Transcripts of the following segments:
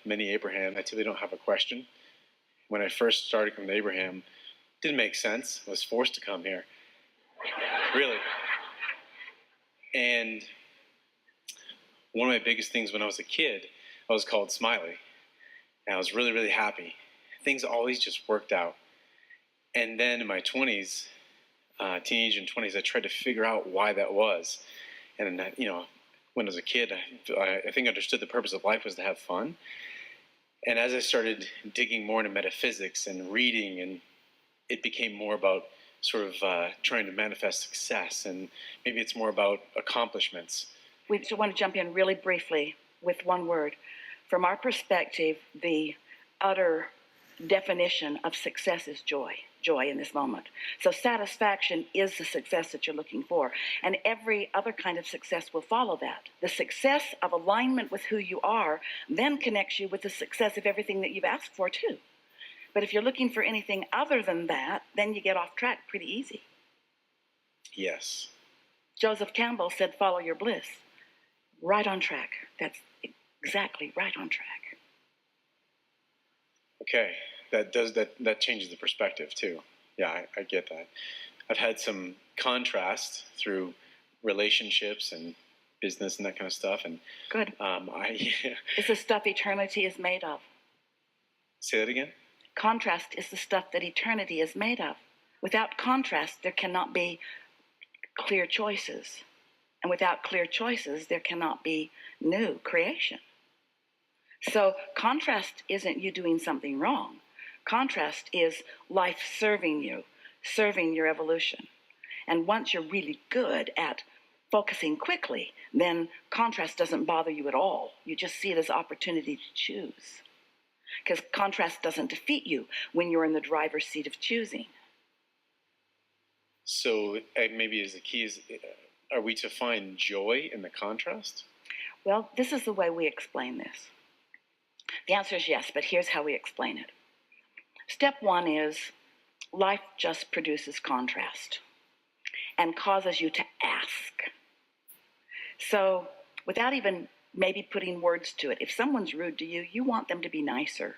mini Abraham. I typically don't have a question. When I first started coming to Abraham, it didn't make sense. I was forced to come here. Really. And one of my biggest things when I was a kid, I was called Smiley. And I was really, really happy. Things always just worked out. And then in my 20s, teenage and 20s, I tried to figure out why that was. And, when I was a kid, I think I understood the purpose of life was to have fun. And as I started digging more into metaphysics and reading, and it became more about sort of trying to manifest success, and maybe it's more about accomplishments. We just want to jump in really briefly with one word. From our perspective, the utter definition of success is joy in this moment. So satisfaction is the success that you're looking for, and every other kind of success will follow that. The success of alignment with who you are then connects you with the success of everything that you've asked for too. But if you're looking for anything other than that, then you get off track pretty easy. Yes. Joseph Campbell said, follow your bliss. Right on track. That's exactly right on track. Okay. That changes the perspective too. Yeah, I get that. I've had some contrast through relationships and business and that kind of stuff. And good. It's the stuff eternity is made of. Say that again? Contrast is the stuff that eternity is made of. Without contrast, there cannot be clear choices. And without clear choices, there cannot be new creation. So contrast isn't you doing something wrong. Contrast is life serving you, serving your evolution. And once you're really good at focusing quickly, then contrast doesn't bother you at all. You just see it as opportunity to choose. Because contrast doesn't defeat you when you're in the driver's seat of choosing. So maybe as the key is, are we to find joy in the contrast? Well, this is the way we explain this. The answer is yes, but here's how we explain it. Step one is life just produces contrast and causes you to ask. So without even maybe putting words to it, if someone's rude to you, you want them to be nicer.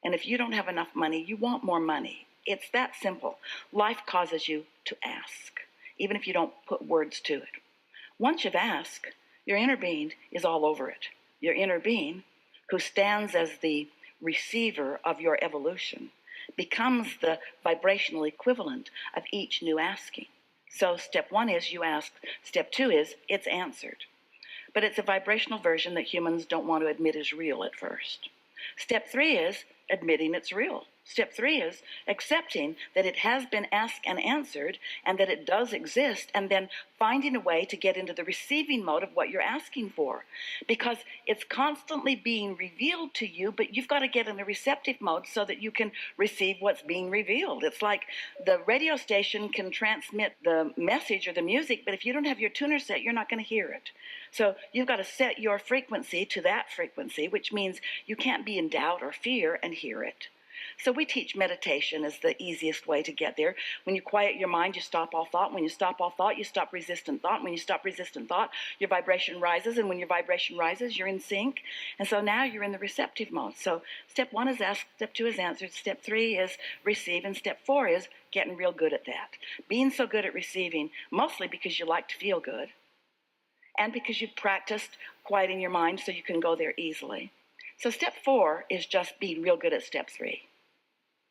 And if you don't have enough money, you want more money. It's that simple. Life causes you to ask, even if you don't put words to it. Once you've asked, your inner being is all over it. Your inner being, who stands as the receiver of your evolution, becomes the vibrational equivalent of each new asking. So step one is you ask. Step two is it's answered. But it's a vibrational version that humans don't want to admit is real at first. Step three is admitting it's real. Step three is accepting that it has been asked and answered and that it does exist, and then finding a way to get into the receiving mode of what you're asking for. Because it's constantly being revealed to you, but you've got to get in the receptive mode so that you can receive what's being revealed. It's like the radio station can transmit the message or the music, but if you don't have your tuner set, you're not going to hear it. So you've got to set your frequency to that frequency, which means you can't be in doubt or fear and hear it. So we teach meditation as the easiest way to get there. When you quiet your mind, you stop all thought. When you stop all thought, you stop resistant thought. When you stop resistant thought, your vibration rises. And when your vibration rises, you're in sync. And so now you're in the receptive mode. So step one is ask, step two is answered, step three is receive, and step four is getting real good at that. Being so good at receiving, mostly because you like to feel good, and because you've practiced quieting your mind so you can go there easily. So step four is just being real good at step three.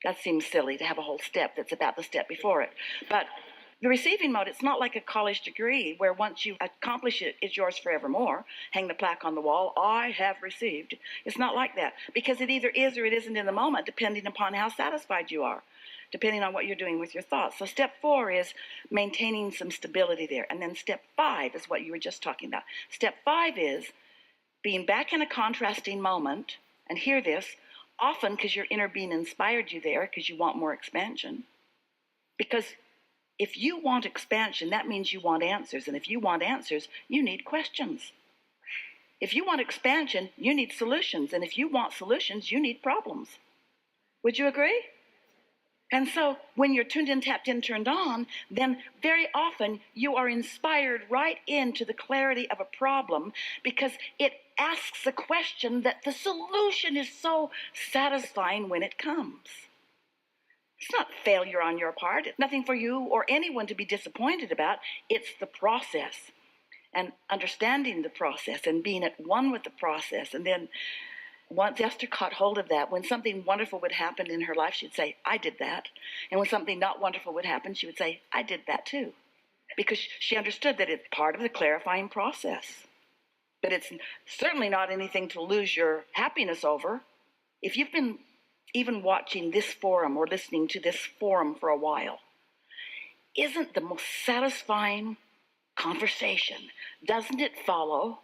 That seems silly to have a whole step that's about the step before it. But the receiving mode, it's not like a college degree where once you accomplish it, it's yours forevermore. Hang the plaque on the wall, I have received. It's not like that, because it either is or it isn't in the moment, depending upon how satisfied you are, depending on what you're doing with your thoughts. So step four is maintaining some stability there. And then step five is what you were just talking about. Step five is being back in a contrasting moment, and hear this, often because your inner being inspired you there because you want more expansion. Because if you want expansion, that means you want answers. And if you want answers, you need questions. If you want expansion, you need solutions. And if you want solutions, you need problems. Would you agree? And so when you're tuned in, tapped in, turned on, then very often you are inspired right into the clarity of a problem because it asks a question that the solution is so satisfying when it comes. It's not failure on your part. It's nothing for you or anyone to be disappointed about. It's the process, and understanding the process and being at one with the process. And then once Esther caught hold of that, when something wonderful would happen in her life, she'd say, I did that. And when something not wonderful would happen, she would say, I did that too. Because she understood that it's part of the clarifying process. But it's certainly not anything to lose your happiness over. If you've been even watching this forum or listening to this forum for a while, isn't the most satisfying conversation, doesn't it follow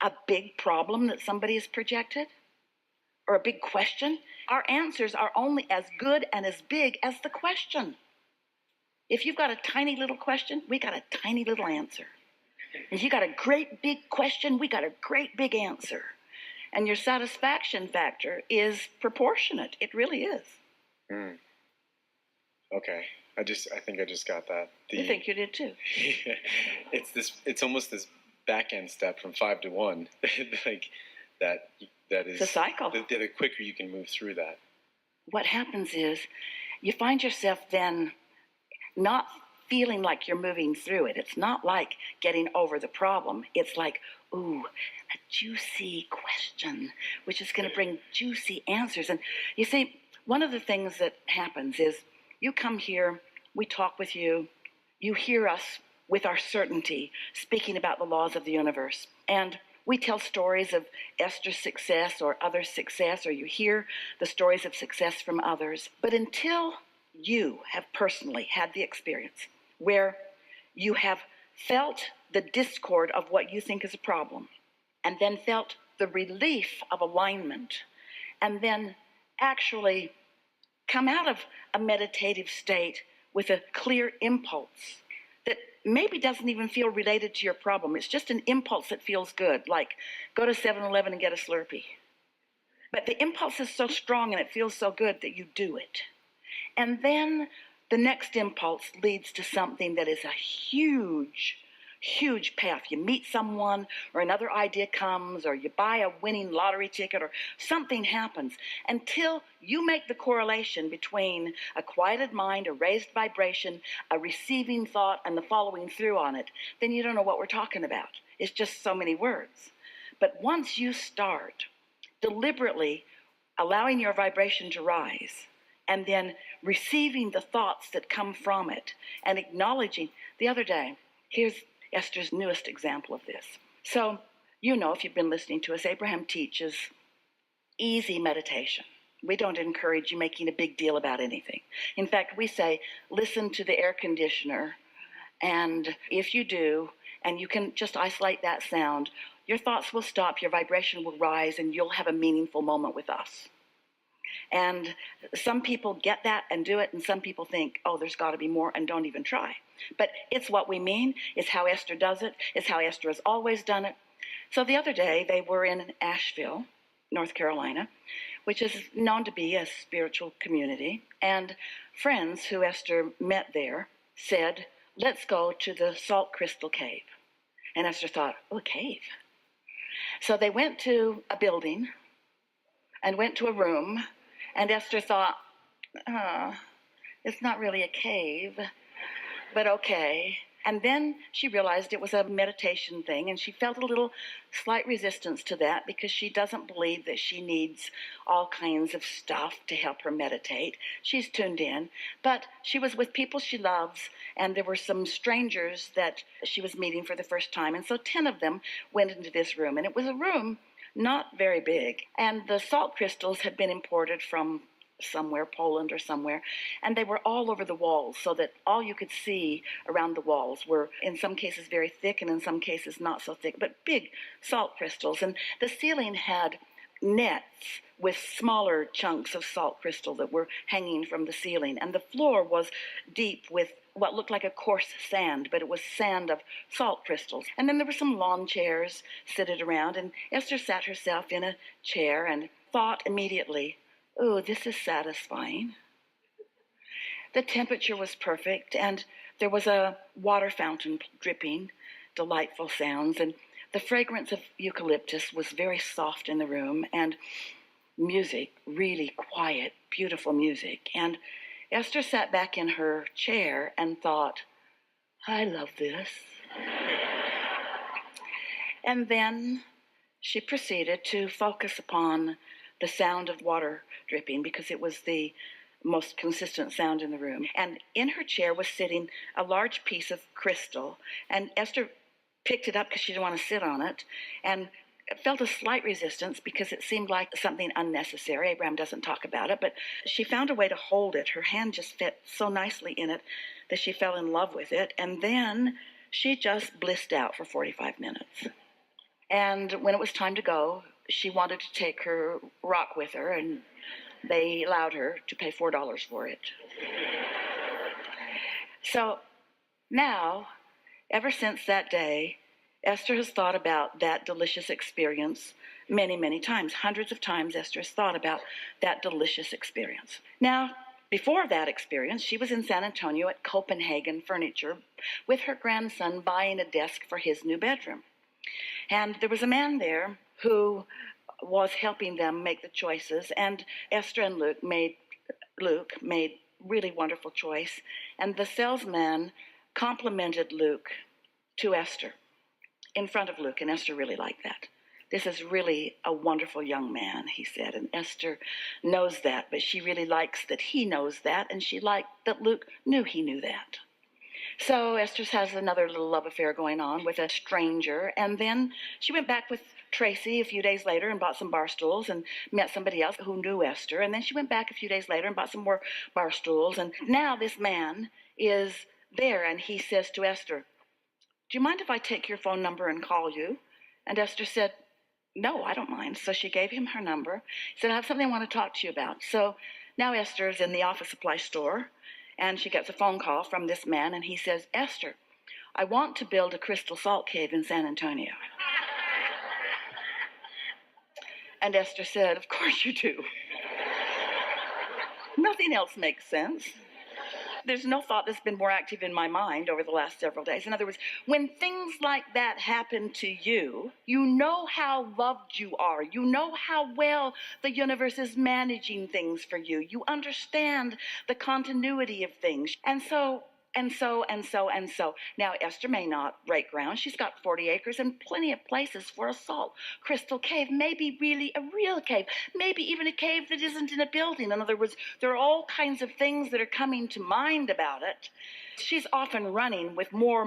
a big problem that somebody has projected? Or a big question? Our answers are only as good and as big as the question. If you've got a tiny little question, we got a tiny little answer. If you got a great big question, we got a great big answer. And your satisfaction factor is proportionate. It really is. Mm. Okay. I think I just got that. You think you did too? It's almost this back end step from 5 to 1. Like that is it's a cycle. The quicker you can move through that. What happens is you find yourself then not feeling like you're moving through it. It's not like getting over the problem. It's like, ooh, a juicy question, which is going to bring juicy answers. And you see, one of the things that happens is you come here, we talk with you, you hear us with our certainty speaking about the laws of the universe. And we tell stories of Esther's success or others' success, or you hear the stories of success from others. But until you have personally had the experience where you have felt the discord of what you think is a problem, and then felt the relief of alignment, and then actually come out of a meditative state with a clear impulse that maybe doesn't even feel related to your problem. It's just an impulse that feels good, like go to 7-Eleven and get a Slurpee. But the impulse is so strong and it feels so good that you do it. And then the next impulse leads to something that is a huge path. You meet someone, or another idea comes, or you buy a winning lottery ticket, or something happens. Until you make the correlation between a quieted mind, a raised vibration, a receiving thought, and the following through on it, then you don't know what we're talking about. It's just so many words. But once you start deliberately allowing your vibration to rise, and then receiving the thoughts that come from it, and acknowledging. The other day, here's Esther's newest example of this. So, you know, if you've been listening to us, Abraham teaches easy meditation. We don't encourage you making a big deal about anything. In fact, we say, listen to the air conditioner, and if you do, and you can just isolate that sound, your thoughts will stop, your vibration will rise, and you'll have a meaningful moment with us. And some people get that and do it, and some people think, oh, there's got to be more, and don't even try. But it's what we mean. It's how Esther does it. It's how Esther has always done it. So the other day, they were in Asheville, North Carolina, which is known to be a spiritual community. And friends who Esther met there said, let's go to the Salt Crystal Cave. And Esther thought, oh, a cave. So they went to a building and went to a room. And Esther thought, it's not really a cave, but okay. And then she realized it was a meditation thing, and she felt a little slight resistance to that because she doesn't believe that she needs all kinds of stuff to help her meditate. She's tuned in, but she was with people she loves, and there were some strangers that she was meeting for the first time, and so 10 of them went into this room, and it was a room not very big, and the salt crystals had been imported from somewhere, Poland or somewhere, and they were all over the walls, so that all you could see around the walls were in some cases very thick and in some cases not so thick, but big salt crystals. And the ceiling had nets with smaller chunks of salt crystal that were hanging from the ceiling, and the floor was deep with what looked like a coarse sand, but it was sand of salt crystals. And then there were some lawn chairs seated around, and Esther sat herself in a chair and thought immediately, oh, this is satisfying. The temperature was perfect, and there was a water fountain dripping, delightful sounds, and The fragrance of eucalyptus was very soft in the room, and music, really quiet, beautiful music. And Esther sat back in her chair and thought, I love this. And then she proceeded to focus upon the sound of water dripping because it was the most consistent sound in the room. And in her chair was sitting a large piece of crystal, and Esther picked it up because she didn't want to sit on it, and felt a slight resistance because it seemed like something unnecessary. Abraham doesn't talk about it, but she found a way to hold it. Her hand just fit so nicely in it that she fell in love with it, and then she just blissed out for 45 minutes. And when it was time to go, she wanted to take her rock with her, and they allowed her to pay $4 for it. So now, ever since that day, Esther has thought about that delicious experience many, many times. Hundreds of times Esther has thought about that delicious experience. Now, before that experience, she was in San Antonio at Copenhagen Furniture with her grandson buying a desk for his new bedroom. And there was a man there who was helping them make the choices, and Esther and Luke made really wonderful choice. And the salesman complimented Luke to Esther in front of Luke, and Esther really liked that. This is really a wonderful young man, he said, and Esther knows that, but she really likes that he knows that, and she liked that Luke knew he knew that. So Esther has another little love affair going on with a stranger, and then she went back with Tracy a few days later and bought some bar stools and met somebody else who knew Esther, and then she went back a few days later and bought some more bar stools, and now this man is there, and he says to Esther, do you mind if I take your phone number and call you? And Esther said, no, I don't mind. So she gave him her number. He said, I have something I want to talk to you about. So now Esther is in the office supply store, and she gets a phone call from this man, and he says, Esther, I want to build a crystal salt cave in San Antonio. And Esther said, of course you do. Nothing else makes sense. There's no thought that's been more active in my mind over the last several days. In other words, when things like that happen to you, you know how loved you are. You know how well the universe is managing things for you. You understand the continuity of things. And so. Now, Esther may not break ground. She's got 40 acres and plenty of places for a salt crystal cave, maybe really a real cave, maybe even a cave that isn't in a building. In other words, there are all kinds of things that are coming to mind about it. She's often running with more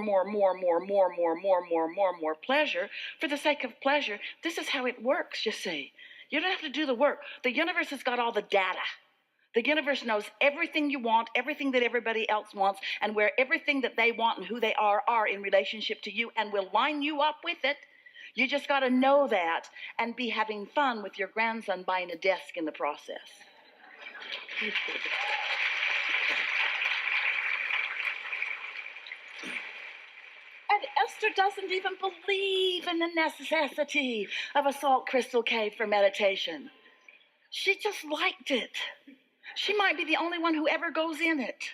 pleasure for the sake of pleasure. This is how it works, you see. You don't have to do the work. The universe has got all the data. The universe knows everything you want, everything that everybody else wants, and where everything that they want and who they are in relationship to you, and will line you up with it. You just got to know that and be having fun with your grandson buying a desk in the process. And Esther doesn't even believe in the necessity of a salt crystal cave for meditation. She just liked it. She might be the only one who ever goes in it.